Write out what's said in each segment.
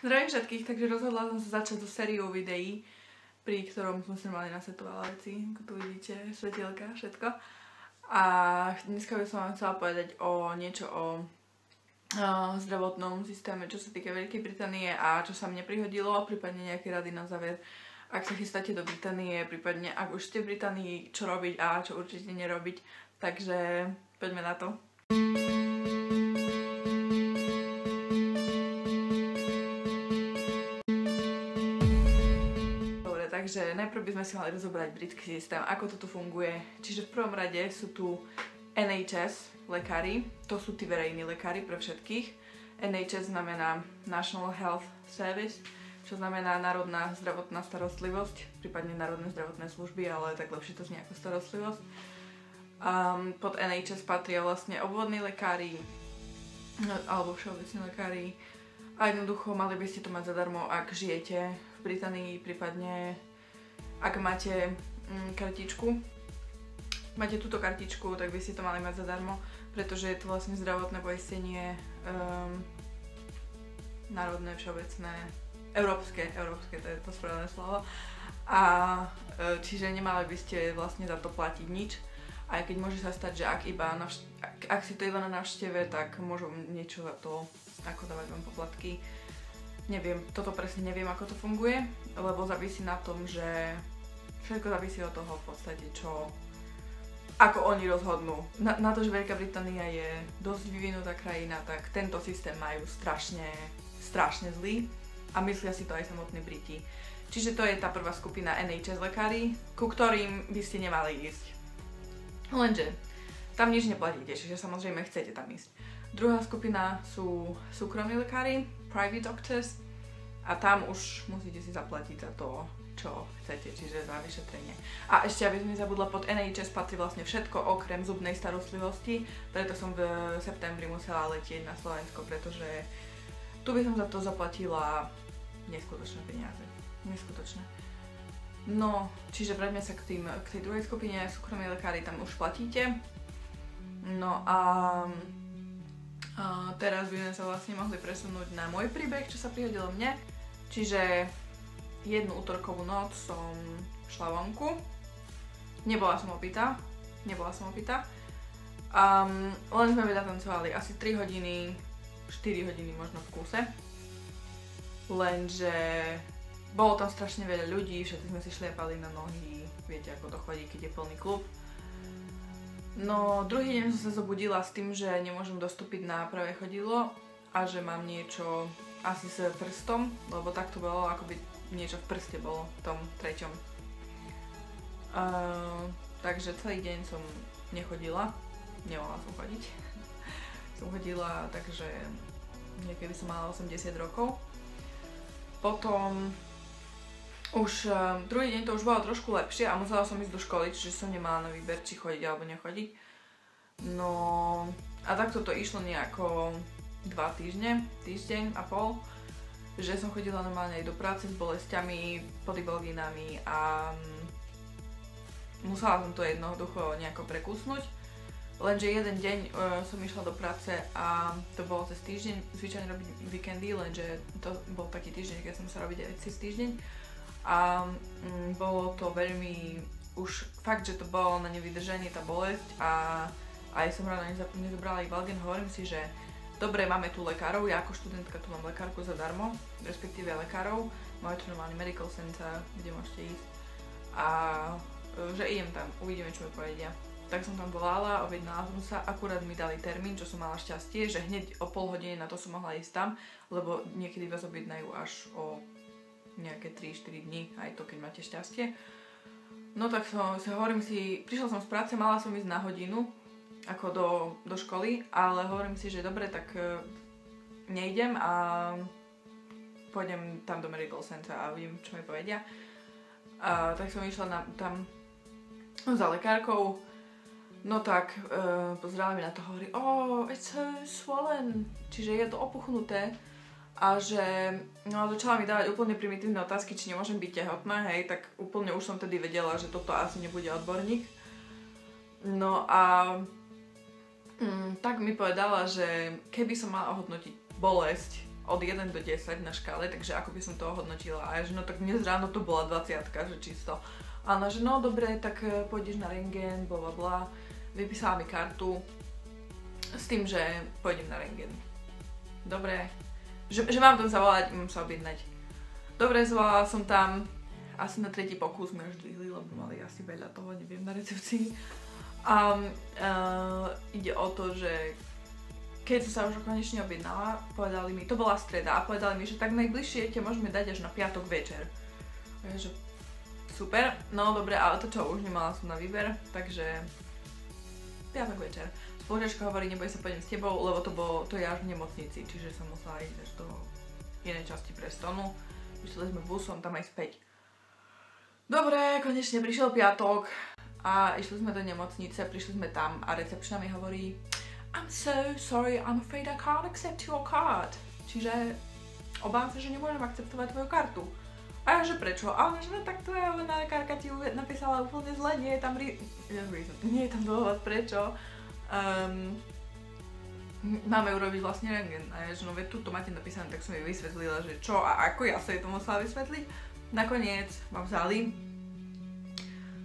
Zdravím všetkých, takže rozhodla som sa začať so sériou videí, pri ktorom som si mali nasvetovala veci, ako tu vidíte, svetielka, všetko. A dneska by som vám chcela povedať niečo o zdravotnom systéme, čo sa týka Veľkej Británie a čo sa mne prihodilo, prípadne nejaké rady na záver, ak sa chystáte do Británie, prípadne ak už ste v Británii, čo robiť a čo určite nerobiť. Takže poďme na to. Takže najprv by sme si mali rozobrať britský systém, ako to tu funguje. Čiže v prvom rade sú tu NHS lekári, to sú tí verejní lekári pre všetkých. NHS znamená National Health Service, čo znamená Národná zdravotná starostlivosť, prípadne Národné zdravotné služby, ale tak lepšie to znie ako starostlivosť. Pod NHS patria vlastne obvodní lekári, alebo všeobecní lekári. A jednoducho mali by ste to mať zadarmo, ak žijete v Británii, prípadne ak máte kartičku. Máte túto kartičku, tak by ste to mali mať zadarmo, pretože je to vlastne zdravotné poistenie národné, všeobecné, európske, to je to správne slovo. A čiže nemali by ste vlastne za to platiť nič. Aj keď môže sa stať, že ak si to iba na návšteve, tak môžu niečo za to, ako dávať vám poplatky. Neviem, toto presne neviem, ako to funguje, lebo závisí na tom, že všetko závisí od toho v podstate, ako oni rozhodnú. Na to, že Veľká Británia je dosť vyvinutá krajina, tak tento systém majú strašne zlý a myslia si to aj samotní Briti. Čiže to je tá prvá skupina NHS lekári, ku ktorým by ste nemali ísť. Lenže tam nič neplatíte, čiže samozrejme chcete tam ísť. Druhá skupina sú súkromní lekári, private doctors, a tam už musíte si zaplatiť za to, čo chcete, čiže za vyšetrenie. A ešte, aby som nezabudla, pod NHS patrí vlastne všetko okrem zubnej starostlivosti, preto som v septembri musela letieť na Slovensko, pretože tu by som za to zaplatila neskutočné peniaze. Neskutočné. No, čiže vráťme sa k tej druhej skupine, súkromní lekári, tam už platíte. No a teraz by sme sa vlastne mohli presunúť na môj príbeh, čo sa prihodilo mne. Čiže jednu útorkovú noc som šla vonku. Nebola som opitá. Len sme veľa tancovali asi 3 hodiny, 4 hodiny možno v kúse. Lenže bolo tam strašne veľa ľudí, všetci sme si šliapali na nohy, viete ako to chodí, keď je plný klub. No, druhý deň som sa zobudila s tým, že nemôžem dostúpiť na pravé chodidlo a že mám niečo asi s prstom, lebo tak to bolo, ako by niečo v prste bolo v tom treťom. Takže celý deň som nechodila, nemohla som chodiť. Som chodila, takže niekedy som mala 80 rokov. Potom už druhý deň to už bolo trošku lepšie a musela som ísť do školy, čiže som nemala na výber, či chodiť alebo nechodiť. No a takto to išlo nejako 2 týždne, týždeň a pol, že som chodila normálne aj do práce s bolestiami, podybelginami a musela som to jednoducho nejako prekusnúť. Lenže jeden deň som išla do práce a to bolo cez týždeň, zvyčajne robiť víkendy, lenže to bol taký týždeň, keď som sa robiť aj cez týždeň. A bolo to veľmi, už fakt, že to bolo na nevydržanie tá bolesť a aj som ráno nezobrala Ivalgen. Hovorím si, že dobre, máme tu lekárov, ja ako študentka tu mám lekárku zadarmo, respektíve lekárov, máme tu normálny medical center, kde môžete ísť a že idem tam, uvidíme, čo mi povedia. Tak som tam volala, objednala som sa, akurát mi dali termín, čo som mala šťastie, že hneď o pol hodiny na to som mohla ísť tam, lebo niekedy vás objednajú až o nejaké 3-4 dní, aj to keď máte šťastie. No tak hovorím si, prišla som z práce, mala som ísť na hodinu, ako do školy, ale hovorím si, že dobre, tak nejdem a pôjdem tam do medical center a uvidím, čo mi povedia. Tak som išla tam za lekárkou, no tak pozerala mi na to, hovorí, it's so swollen, čiže je to opuchnuté. A že začala mi dávať úplne primitívne otázky, či nemôžem byť tehotná, hej, tak úplne už som tedy vedela, že toto asi nebude odborník. No a tak mi povedala, že keby som mala ohodnotiť bolesť od 1 do 10 na škále, takže ako by som to ohodnotila. A ja, že no tak dnes ráno to bola 20, že čisto. A ona, že no dobre, tak pôjdeš na rentgen, blablabla. Vypísala mi kartu s tým, že pôjdem na rentgen. Dobre, že mám tam zavolať, mám sa objednať. Dobre, zvolala som tam, asi na tretí pokus mi už dvihli, lebo mali asi veľa toho, neviem, na recepcii. A ide o to, že keď som sa už konečne objednala, povedali mi, to bola streda, a povedali mi, že tak najbližšie ťa môžeme dať až na piatok večer. A ja, že super, no dobre, ale to čo, už nemala som na výber, takže piatok večer. Spolužiačka hovorí, neboj sa, pôjdem s tebou, lebo to je až v nemocnici, čiže som musela ísť až do inej časti Prestonu. Išli sme busom tam aj späť. Dobre, konečne prišiel piatok a išli sme do nemocnice, prišli sme tam a recepčná mi hovorí I'm so sorry, I'm afraid I can't accept your card. Čiže obávam sa, že nemôžem akceptovať tvoju kartu. A ja, že prečo? A ona, že no tak tvoja obvodná lekárka ti napísala úplne zle, nie je tam nie je tam dôvod, prečo. Máme urobiť vlastne rentgen. A ja, že no veď tu to máte napísané, tak som jej vysvetlila, že čo a ako ja sa jej to musela vysvetliť. Nakoniec ma vzali.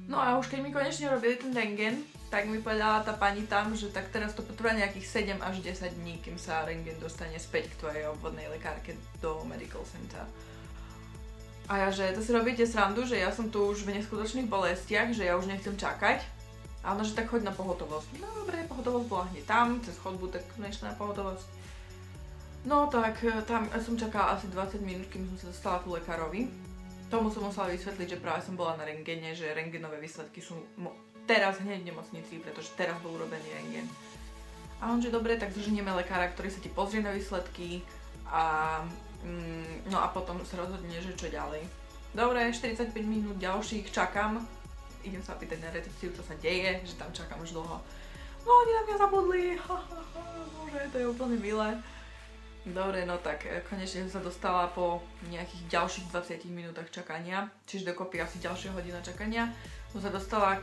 No a už keď mi konečne robili ten rentgen, tak mi povedala tá pani tam, že tak teraz to potrvá nejakých 7 až 10 dní, kým sa rentgen dostane späť k tvojej obvodnej lekárke do Medical Center. A ja, že to si robíte srandu, že ja som tu už v neskutočných bolestiach, že ja už nechcem čakať. A ona, že tak choď na pohotovosť. No dobre, pohotovosť bola hneď tam, cez chodbu, tak nešla na pohotovosť. No tak tam som čakala asi 20 minút, kým som sa dostala ku lekárovi. Tomu som musela vysvetliť, že práve som bola na rentgene, že rentgenové výsledky sú teraz hneď v nemocnici, pretože teraz bol urobený rentgen. A on, že dobre, tak zoženieme lekára, ktorý sa ti pozrie na výsledky a no a potom sa rozhodne, že čo ďalej. Dobre, 45 minút ďalších čakám. Idem sa pýtať na recepciu, čo sa deje, že tam čakám už dlho. No oni na mňa zabudli, bože, to je úplne milé. Dobre, no tak konečne som sa dostala po nejakých ďalších 20 minútach čakania, čiže dokopy asi ďalšia hodina čakania. Som sa dostala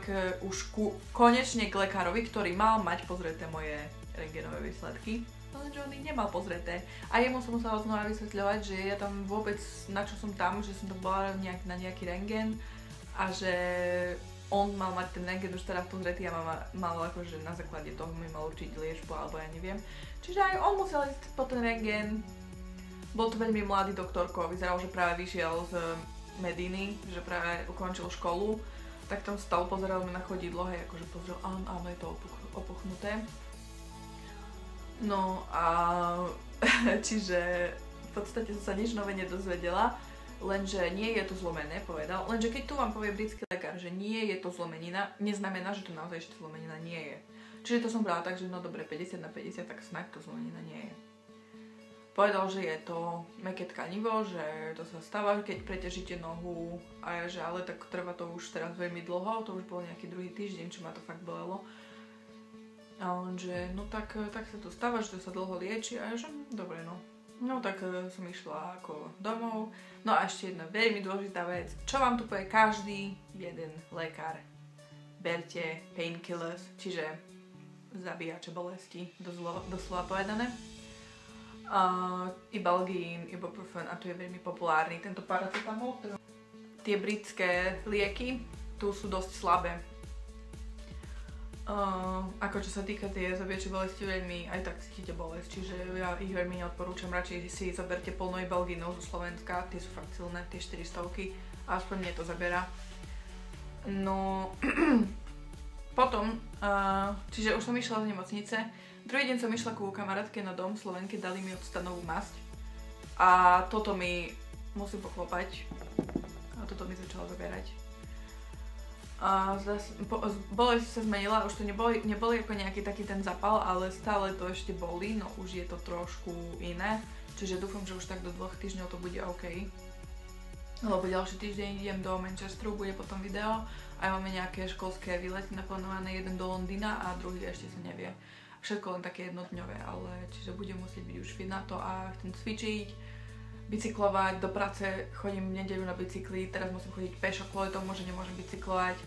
konečne k lekárovi, ktorý mal mať pozreté moje rentgenové výsledky. Lenže on ich nemal pozreté. A jemu som musela znova vysvetľovať, že ja tam vôbec, na čo som tam, že som tam bola na nejaký rentgen a že on mal mať ten rentgen už teraz pozretý a mal akože na základe toho mi mal určiť liečbu alebo ja neviem. Čiže aj on musel ísť po ten rentgen. Bol to veľmi mladý doktorko, vyzeral, že práve vyšiel z Mediny, že práve ukončil školu. Tak tam stal, pozeral mi na chodidlo, hej, akože pozrel, áno, je to opuchnuté. No a čiže v podstate som sa nič nové nedozvedela, lenže nie je to zlomené, povedal. Lenže keď tu vám povie britský lekár, že nie je to zlomenina, neznamená, že to naozaj ešte zlomenina nie je. Čiže to som brala tak, že no dobre, 50 na 50, tak snáď to zlomenina nie je. Povedal, že je to mäkké tkanivo, že to sa stáva, keď preťažíte nohu a ja, že ale tak trvá to už teraz veľmi dlho, to už bol nejaký druhý týždeň, čo ma to fakt bolelo. A on, že no tak sa to stáva, že to sa dlho lieči a ja, že dobre no. No tak som išla ako domov. No a ešte jedna veľmi dôležitá vec, čo vám tu povie každý jeden lekár. Berte painkillers, čiže zabíjače bolesti, doslova povedané. Ibalgín, ibuprofen a tu je veľmi populárny tento paracetamol. Tie britské lieky tu sú dosť slabé. Ako čo sa týka tie zabíjače bolesti, veľmi aj tak cítite bolesť, čiže ja ich veľmi neodporúčam, radšej si zoberte plno ibalgínov zo Slovenska, tie sú fakt silné, tie 400-ky a aspoň mne to zabera. No, potom, čiže už som išla z nemocnice. Druhý deň som išla ku kamarátke na dom Slovenke, dali mi octanovú masť a toto mi musím poklopať a toto mi začalo zaberať. Bolesť sa zmenila, už to neboli ako nejaký taký ten zapal, ale stále to ešte bolí, no už je to trošku iné, čiže dúfam, že už tak do 2 týždňov to bude OK. Lebo ďalší týždeň idem do Manchesteru, bude potom video a máme nejaké školské výlety naplánované, jeden do Londýna a druhý ešte sa nevie. Všetko len také jednodňové, ale čiže budem musieť byť už fit na to a chcem cvičiť, bicyklovať, do práce chodím v nedeľu na bicykli, teraz musím chodiť pešo kvôli tomu, že nemôžem bicyklovať.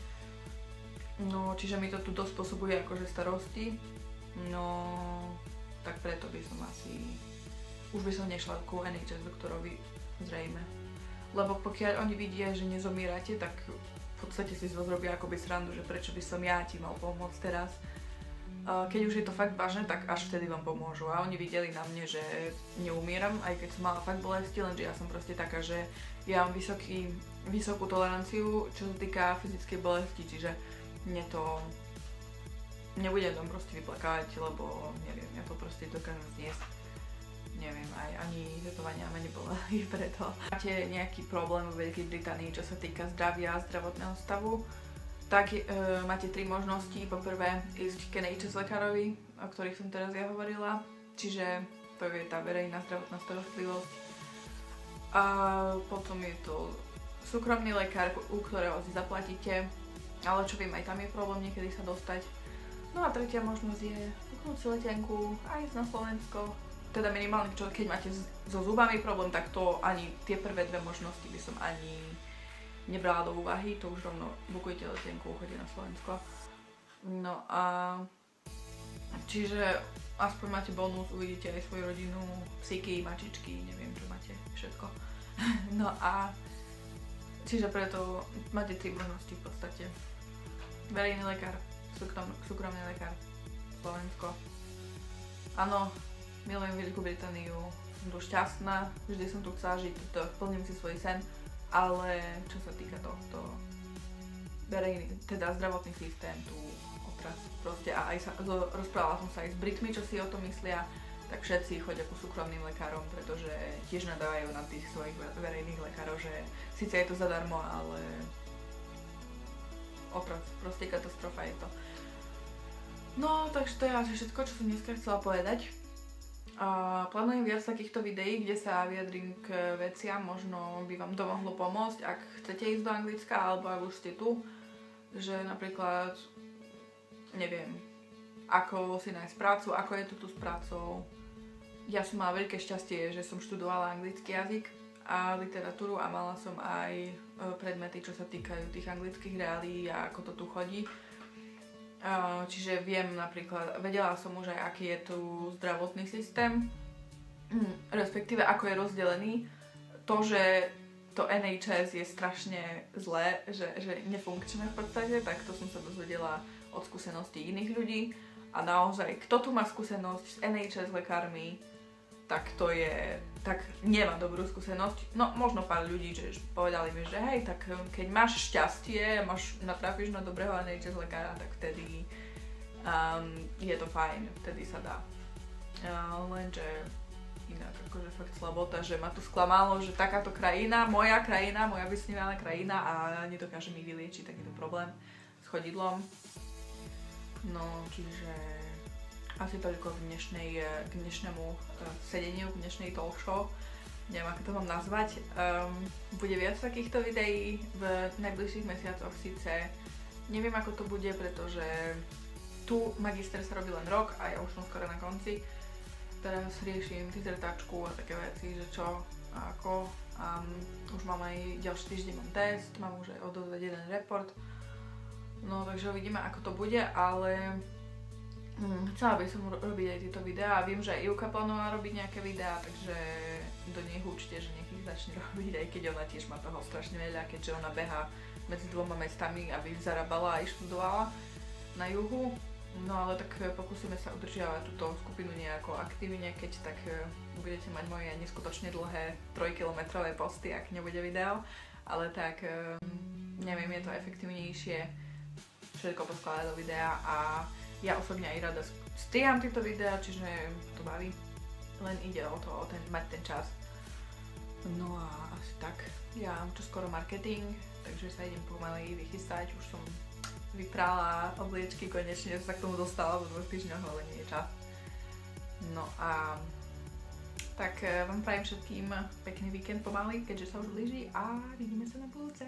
No, čiže mi to tu dosť spôsobuje akože starosti, no tak preto by som asi už by som nešla ku NHS doktorovi, zrejme. Lebo pokiaľ oni vidia, že nezomierate, tak v podstate si z vás robia akoby srandu, že prečo by som ja ti mal pomôcť teraz. Keď už je to fakt vážne, tak až vtedy vám pomôžu. A oni videli na mne, že neumieram, aj keď som mala fakt bolesti, lenže ja som proste taká, že ja mám vysokú toleranciu, čo sa týka fyzickej bolesti, čiže mne to nebudem tam proste vyplakávať, lebo neviem, ja to proste dokážem zniesť. Neviem, ani tetovania ma neboleli preto. Máte nejaký problém v Veľkej Británii, čo sa týka zdravia a zdravotného stavu, tak máte 3 možnosti. Po prvé, ísť k NHS lekárovi, o ktorých som teraz ja hovorila, čiže to je tá verejná zdravotná starostlivosť. A potom je to súkromný lekár, u ktorého si zaplatíte, ale čo viem, aj tam je problém niekedy sa dostať. No a tretia možnosť je kúpiť si letenku a ísť na Slovensko. Teda minimálne, keď máte so zubami problém, tak to ani tie prvé 2 možnosti by som ani nebrala do úvahy, to už rovno bukujte letenku, chodí na Slovensko. No a čiže aspoň máte bonus, uvidíte aj svoju rodinu, psíky, mačičky, neviem čo máte, všetko. No a čiže preto máte 3 možnosti v podstate. Verejný lekár, súkromný lekár, Slovensko. Áno, milujem Veľkú Britániu, som tu šťastná, vždy som tu chcela žiť, plním si svoj sen. Ale čo sa týka tohto verejný, teda zdravotný systém, tu otras proste a aj rozprávala som sa aj s Britmi, čo si o tom myslia, tak všetci chodia ku súkromným lekárom, pretože tiež nadávajú na tých svojich verejných lekárov, že síce je to zadarmo, ale otras, proste katastrofa je to. No, takže to je asi všetko, čo som dneska chcela povedať. Plánujem viac takýchto videí, kde sa vyjadrím k veciam, možno by vám to mohlo pomôcť, ak chcete ísť do Anglicka, alebo ak už ste tu, že napríklad, neviem, ako si nájsť prácu, ako je to tu s prácou. Ja som mala veľké šťastie, že som študovala anglický jazyk a literatúru a mala som aj predmety, čo sa týkajú tých anglických reálií a ako to tu chodí. Čiže viem napríklad, vedela som už aj aký je tu zdravotný systém, respektíve ako je rozdelený. To, že to NHS je strašne zlé, že nefunkčné v podstate, tak to som sa dozvedela od skúseností iných ľudí. A naozaj, kto tu má skúsenosť s NHS lekármi, tak nemá dobrú skúsenosť. No možno pár ľudí, že povedali mi, že hej, tak keď máš šťastie, natrafíš na dobrého NHS lekára, tak vtedy je to fajn, vtedy sa dá. Lenže inak akože fakt slabota, že ma tu sklamalo, že takáto krajina, moja vysnívaná krajina a nedokáže mi vyliečiť takýto problém s chodidlom. No, čiže asi toľko k dnešnému sedeniu, k dnešnej talk show. Neviem, ako to mám nazvať. Bude viac takýchto videí v najbližších mesiacoch síce. Neviem, ako to bude, pretože tu magister sa robí len rok a ja už som skoro na konci. Teraz riešim dizertačku a také veci, že čo a ako. Už mám aj ďalší týždeň mám test, mám už aj odovzdať jeden report. No, takže uvidíme, ako to bude, ale chcela by som robiť aj tieto videá a viem, že aj Ivka plánovala robiť nejaké videá, takže do nej určite, že nech ich začne robiť, aj keď ona tiež má toho strašne veľa, keďže ona behá medzi 2 mestami, aby zarábala a študovala na juhu. No ale tak pokúsime sa udržiavať túto skupinu nejako aktívne, keď tak budete mať moje neskutočne dlhé 3-kilometrové posty, ak nebude video, ale tak neviem, je to efektívnejšie všetko poskladať do videa a ja osobne aj rada striham tieto videá, čiže to baví. Len ide o to, mať ten čas. No a asi tak. Ja mám čoskoro marketing, takže sa idem pomaly vychystať. Už som vyprala obliečky, konečne sa k tomu dostala po 2 týždňoch, ale nie je čas. No a tak vám prajem všetkým pekný víkend pomaly, keďže sa už blíži a vidíme sa na budúce.